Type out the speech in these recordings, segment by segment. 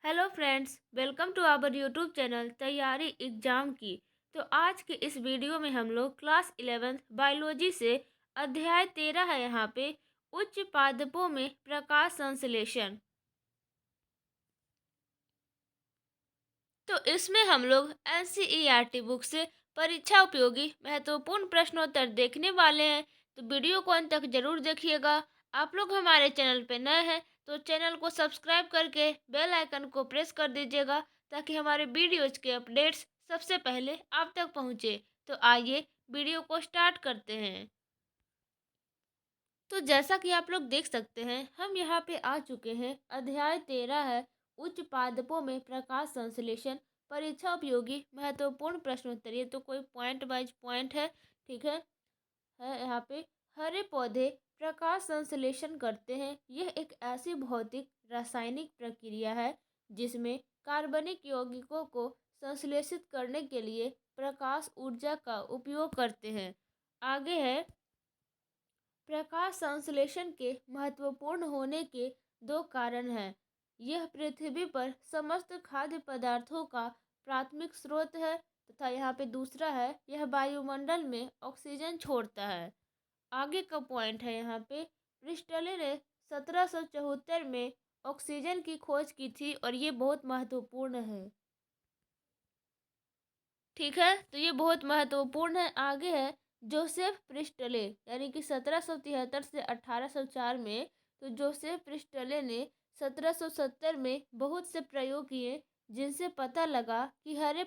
Hello friends, welcome to our YouTube channel तैयारी exam की। तो आज के इस वीडियो में हम लोग क्लास 11 बायोलॉजी से अध्याय 13 है यहाँ पे उच्च पादपों में प्रकाश संश्लेषण। तो इसमें हम लोग एनसीईआरटी बुक से परीक्षा उपयोगी महत्वपूर्ण प्रश्नोत्तर देखने वाले हैं। तो वीडियो को अंत तक जरूर देखिएगा। आप लोग हमारे चैनल पे नए हैं तो चैनल को सब्सक्राइब करके बेल आइकन को प्रेस कर दीजिएगा ताकि हमारे वीडियोज के अपडेट्स सबसे पहले आप तक पहुंचे। तो आइए वीडियो को स्टार्ट करते हैं। तो जैसा कि आप लोग देख सकते हैं, हम यहाँ पे आ चुके हैं। अध्याय 13 है उच्च पादपों में प्रकाश संश्लेषण, परीक्षा उपयोगी महत्वपूर्ण प्रश्नोत्तर। ये तो कोई पॉइंट वाइज पॉइंट है, ठीक है यहाँ पे। हरे पौधे प्रकाश संश्लेषण करते हैं। यह एक ऐसी भौतिक रासायनिक प्रक्रिया है जिसमें कार्बनिक यौगिकों को संश्लेषित करने के लिए प्रकाश ऊर्जा का उपयोग करते हैं। आगे है, प्रकाश संश्लेषण के महत्वपूर्ण होने के दो कारण हैं। यह पृथ्वी पर समस्त खाद्य पदार्थों का प्राथमिक स्रोत है तथा यहाँ पे दूसरा है, यह वायुमंडल में ऑक्सीजन छोड़ता है। आगे का पॉइंट है यहाँ पे, प्रिस्टले ने 1774 में ऑक्सीजन की खोज की थी और ये बहुत महत्वपूर्ण है, ठीक है। तो ये बहुत महत्वपूर्ण है। आगे है, जोसेफ प्रिस्टले यानी कि 1773 से 1804 में। तो जोसेफ प्रिस्टले ने 1770 में बहुत से प्रयोग किए जिनसे पता लगा कि हरे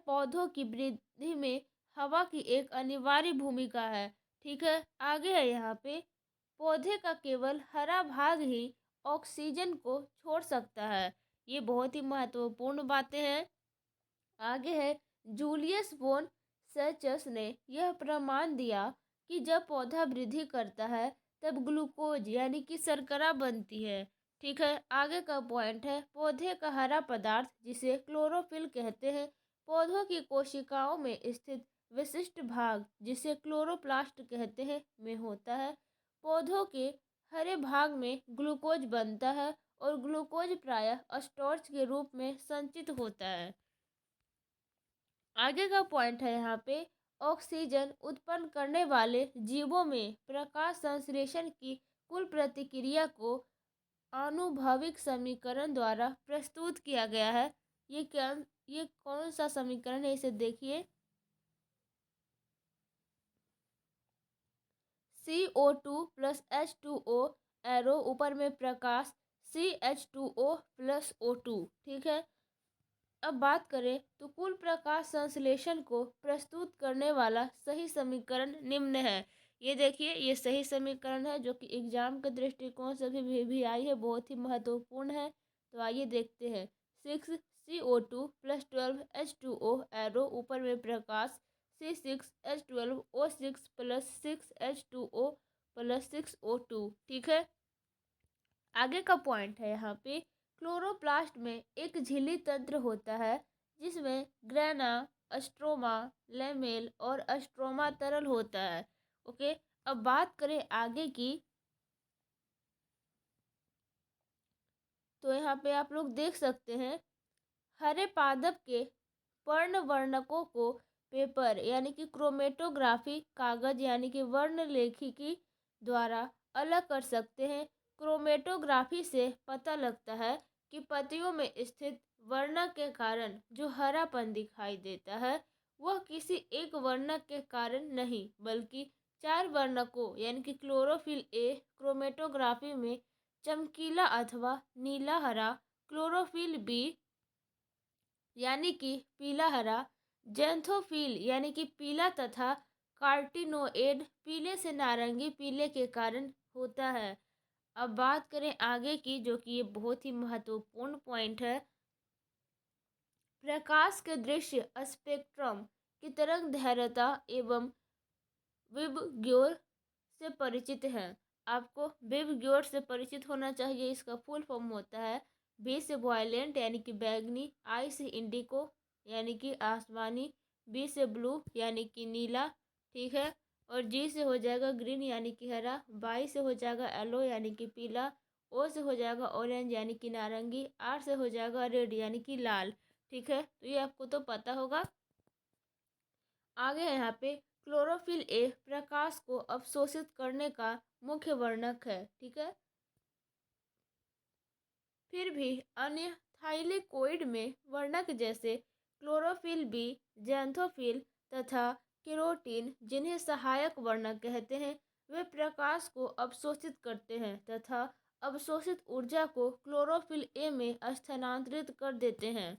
पौधों की वृद्धि में हवा की एक अनिवार्य भूमिका है, ठीक है। आगे है यहाँ पे, पौधे का केवल हरा भाग ही ऑक्सीजन को छोड़ सकता है। ये बहुत ही महत्वपूर्ण बातें हैं। आगे है, जूलियस बोन सर्चस ने यह प्रमाण दिया कि जब पौधा वृद्धि करता है तब ग्लूकोज यानी कि शर्करा बनती है, ठीक है। आगे का पॉइंट है, पौधे का हरा पदार्थ जिसे क्लोरोफिल कहते हैं पौधों की कोशिकाओं में स्थित विशिष्ट भाग जिसे क्लोरोप्लास्ट कहते हैं में होता है। पौधों के हरे भाग में ग्लूकोज बनता है और ग्लूकोज प्रायः स्टार्च के रूप में संचित होता है। आगे का पॉइंट है यहाँ पे, ऑक्सीजन उत्पन्न करने वाले जीवों में प्रकाश संश्लेषण की कुल प्रतिक्रिया को आनुभविक समीकरण द्वारा प्रस्तुत किया गया है। ये कौन सा समीकरण है, इसे देखिए। CO2 प्लस H2O एरो ऊपर में प्रकाश CH2O प्लस O2, ठीक है। अब बात करें तो कुल प्रकाश संश्लेषण को प्रस्तुत करने वाला सही समीकरण निम्न है। ये देखिए, ये सही समीकरण है जो कि एग्जाम के दृष्टिकोण से भी आई है, बहुत ही महत्वपूर्ण है। तो आइए देखते हैं। 6CO2 प्लस 12H2O एरो ऊपर में प्रकाश C6H12O6 plus 6H2O plus 6O2, ठीक है। आगे का पॉइंट है यहाँ पे, क्लोरोप्लास्ट में एक झिल्ली तंत्र होता है जिसमें ग्रेना, अस्ट्रोमा, लेमेल और अस्ट्रोमा तरल होता है, ओके। अब बात करें आगे की, तो यहाँ पे आप लोग देख सकते हैं, हरे पादप के पर्णवर्णकों को पेपर यानी कि क्रोमेटोग्राफी कागज यानी कि वर्णलेखिकी द्वारा अलग कर सकते हैं। क्रोमेटोग्राफी से पता लगता है कि पत्तियों में स्थित वर्णक के कारण जो हरापन दिखाई देता है वह किसी एक वर्णक के कारण नहीं बल्कि चार वर्णकों यानी कि क्लोरोफिल ए क्रोमेटोग्राफी में चमकीला अथवा नीला हरा, क्लोरोफिल बी यानी कि पीला हरा, जेंथोफिल यानी कि पीला तथा कार्टिनोइड पीले से नारंगी पीले के कारण होता है। अब बात करें आगे की, जो कि ये बहुत ही महत्वपूर्ण पॉइंट है। प्रकाश के दृश्य स्पेक्ट्रम की तरंग दैर्घ्यता एवं विबग्योर से परिचित हैं। आपको विबग्योर से परिचित होना चाहिए। इसका फुल फॉर्म होता है, बी से वॉयलेंट यानी कि बैंगनी, आई से इंडिको यानी कि आसमानी, बी से ब्लू यानी कि नीला, ठीक है। और जी से हो जाएगा ग्रीन यानी कि हरा, वाई से हो जाएगा येलो यानी कि पीला, ओ से हो जाएगा ऑरेंज यानी कि नारंगी, आर से हो जाएगा रेड यानी कि लाल। ठीक है, तो ये आपको तो पता होगा। आगे है यहाँ पे क्लोरोफिल ए प्रकाश को अवशोषित करने का मुख्य वर्णक है। ठीक है, फिर भी अन्य थाइलेकोइड में वर्णक जैसे क्लोरोफिल बी, जैंथोफिल तथा केरोटीन, जिन्हें सहायक वर्णक कहते हैं, वे प्रकाश को अवशोषित करते हैं तथा अवशोषित ऊर्जा को क्लोरोफिल ए में स्थानांतरित कर देते हैं।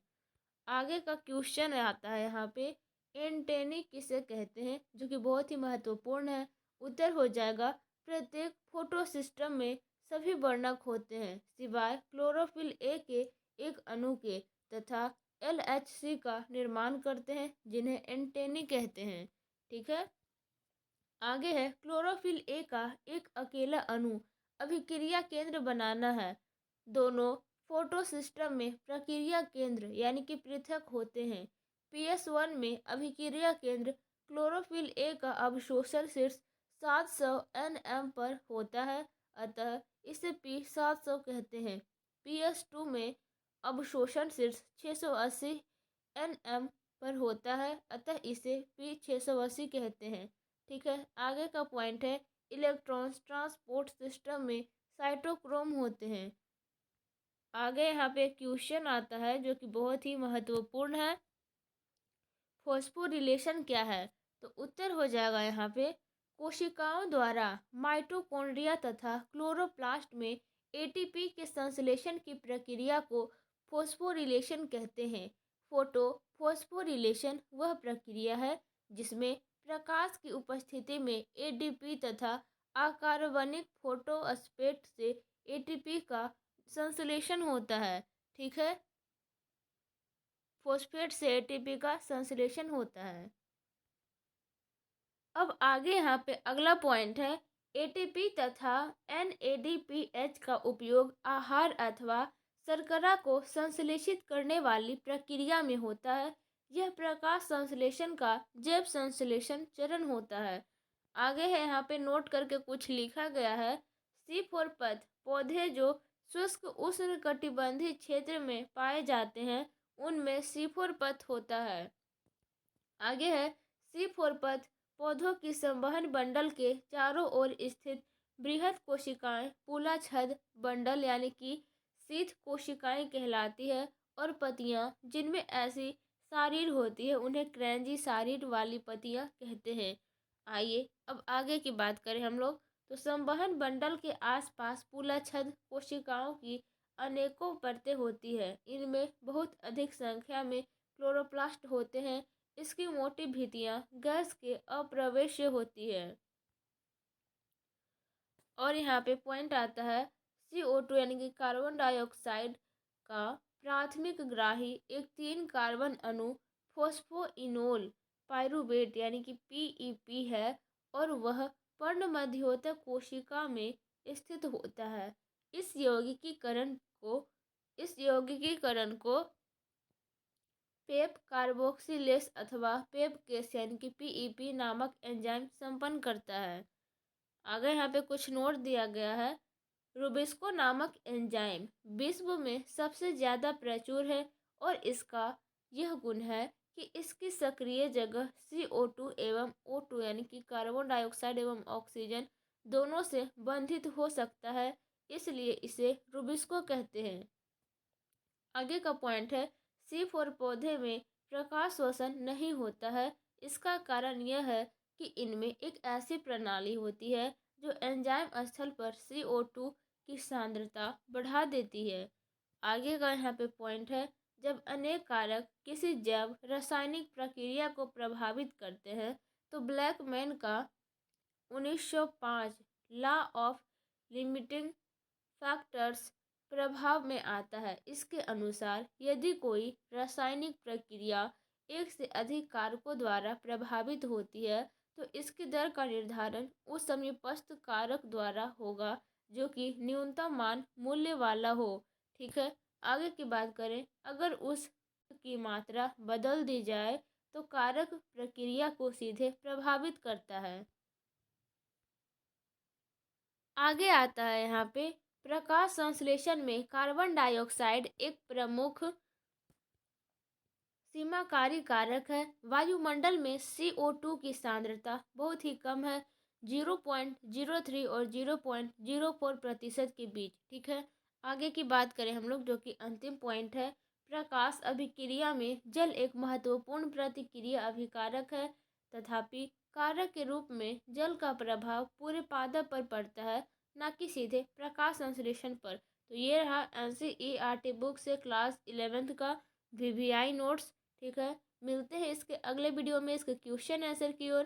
आगे का क्वेश्चन आता है यहाँ पे, एंटेनी किसे कहते हैं, जो कि बहुत ही महत्वपूर्ण है। उत्तर हो जाएगा प्रत्येक फोटो सिस्टम में सभी वर्णक होते हैं सिवाय क्लोरोफिल ए के एक अणु के, तथा LHC का निर्माण करते हैं, जिन्हें एंटेनी कहते हैं। ठीक है, आगे है क्लोरोफिल ए का एक अकेला अणु अभिक्रिया केंद्र बनाना है। दोनों फोटो सिस्टम में प्रक्रिया केंद्र यानी कि पृथक होते हैं। PS1 में अभिक्रिया केंद्र क्लोरोफिल ए का अवशोषण शीर्ष 700 nm पर होता है, अतः इसे P700 कहते हैं। PS2 में अवशोषण शीर्ष 680 nm पर होता है, अतः इसे P680 कहते हैं। ठीक है, आगे का पॉइंट है, इलेक्ट्रॉन्स ट्रांसपोर्ट सिस्टम में साइटोक्रोम होते हैं। आगे यहाँ पे क्वेश्चन आता है जो कि बहुत ही महत्वपूर्ण है, फॉस्फोरिलेशन क्या है। तो उत्तर हो जाएगा यहाँ पे, कोशिकाओं द्वारा माइटोकॉन्ड्रिया तथा क्लोरोप्लास्ट में ATP के संश्लेषण की प्रक्रिया को फॉस्फोरिलेशन कहते हैं। फोटो फॉस्फोरिलेशन वह प्रक्रिया है जिसमें प्रकाश की उपस्थिति में ADP तथा अकार्बनिक फोटोस्पेट से ATP का संश्लेषण होता है। ठीक है, फॉस्फेट से ATP का संश्लेषण होता है। अब आगे यहाँ पे अगला पॉइंट है, ATP तथा NADPH का उपयोग आहार अथवा शर्करा को संश्लेषित करने वाली प्रक्रिया में होता है। यह प्रकाश संश्लेषण का जैव संश्लेषण चरण होता है। आगे है यहाँ पे नोट करके कुछ लिखा गया है, C4 पथ पौधे जो शुष्क उष्णकटिबंधीय क्षेत्र में पाए जाते हैं उनमें C4 पथ होता है। आगे है C4 पथ पौधों की संवहन बंडल के चारों ओर स्थित बृहद कोशिकाएं मूलाच्छेद बंडल यानी कि शीथ कोशिकाएं कहलाती है, और पतियां जिनमें ऐसी शारीर होती है उन्हें क्रेंजी शारीर वाली पतियां कहते हैं। आइए अब आगे की बात करें हम लोग, तो संवहन बंडल के आसपास मूलाच्छेद कोशिकाओं की अनेकों परतें होती है। इनमें बहुत अधिक संख्या में क्लोरोप्लास्ट होते हैं। इसकी मोटी भित्तियां गैस के अप्रवेश्य होती है। और यहाँ पे पॉइंट आता है, CO2 यानी कि कार्बन डाइऑक्साइड का प्राथमिक ग्राही एक 3 कार्बन अणु फॉस्फोइनोल पाइरूवेट यानी कि PEP है, और वह पर्णमध्योतक कोशिका में स्थित होता है। इस यौगिकीकरण को पेप कार्बोक्सिलेस अथवा पेप केस यानी कि PEP नामक एंजाइम संपन्न करता है। आगे यहाँ पे कुछ नोट दिया गया है, रुबिस्को नामक एंजाइम विश्व में सबसे ज़्यादा प्रचुर है, और इसका यह गुण है कि इसकी सक्रिय जगह CO2 एवं O2 यानी कि कार्बन डाइऑक्साइड एवं ऑक्सीजन दोनों से बंधित हो सकता है, इसलिए इसे रुबिस्को कहते हैं। आगे का पॉइंट है, C4 पौधे में प्रकाश शोषण नहीं होता है। इसका कारण यह है कि इनमें एक ऐसी प्रणाली होती है जो एंजाइम स्थल पर CO2 की सांद्रता बढ़ा देती है। आगे का यहाँ पे पॉइंट है, जब अनेक कारक किसी जैव रासायनिक प्रक्रिया को प्रभावित करते हैं तो ब्लैकमैन का 1905 लॉ ऑफ लिमिटिंग फैक्टर्स प्रभाव में आता है। इसके अनुसार यदि कोई रासायनिक प्रक्रिया एक से अधिक कारकों द्वारा प्रभावित होती है तो इसकी दर का निर्धारण उस समीपस्थ कारक द्वारा होगा जो कि न्यूनतम मान मूल्य वाला हो। ठीक है, आगे की बात करें, अगर उस की मात्रा बदल दी जाए तो कारक प्रक्रिया को सीधे प्रभावित करता है। आगे आता है यहाँ पे प्रकाश संश्लेषण में कार्बन डाइऑक्साइड एक प्रमुख सीमाकारी कारक है। वायुमंडल में CO2 की सांद्रता बहुत ही कम है, 0.03 और 0.04% के बीच। ठीक है, आगे की बात करें हम लोग, जो कि अंतिम पॉइंट है। प्रकाश अभिक्रिया में जल एक महत्वपूर्ण प्रतिक्रिया अभिकारक है, तथापि कारक के रूप में जल का प्रभाव पूरे पादप पर पड़ता है, न कि सीधे प्रकाश संश्लेषण पर। तो ये रहा NCERT बुक से क्लास 11th का VVI नोट्स। ठीक है, मिलते हैं इसके अगले वीडियो में इसके क्वेश्चन आंसर की ओर।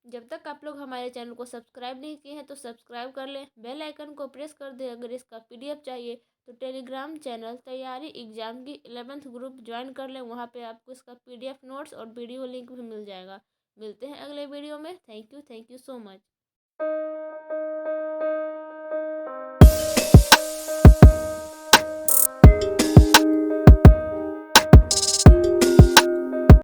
जब तक आप लोग हमारे चैनल को सब्सक्राइब नहीं किए हैं तो सब्सक्राइब कर लें, बेल आइकन को प्रेस कर दें। अगर इसका PDF चाहिए तो टेलीग्राम चैनल तैयारी एग्जाम की 11th ग्रुप ज्वाइन कर लें, वहाँ पे आपको इसका PDF नोट्स और वीडियो लिंक भी मिल जाएगा। मिलते हैं अगले वीडियो में। Thank you so much.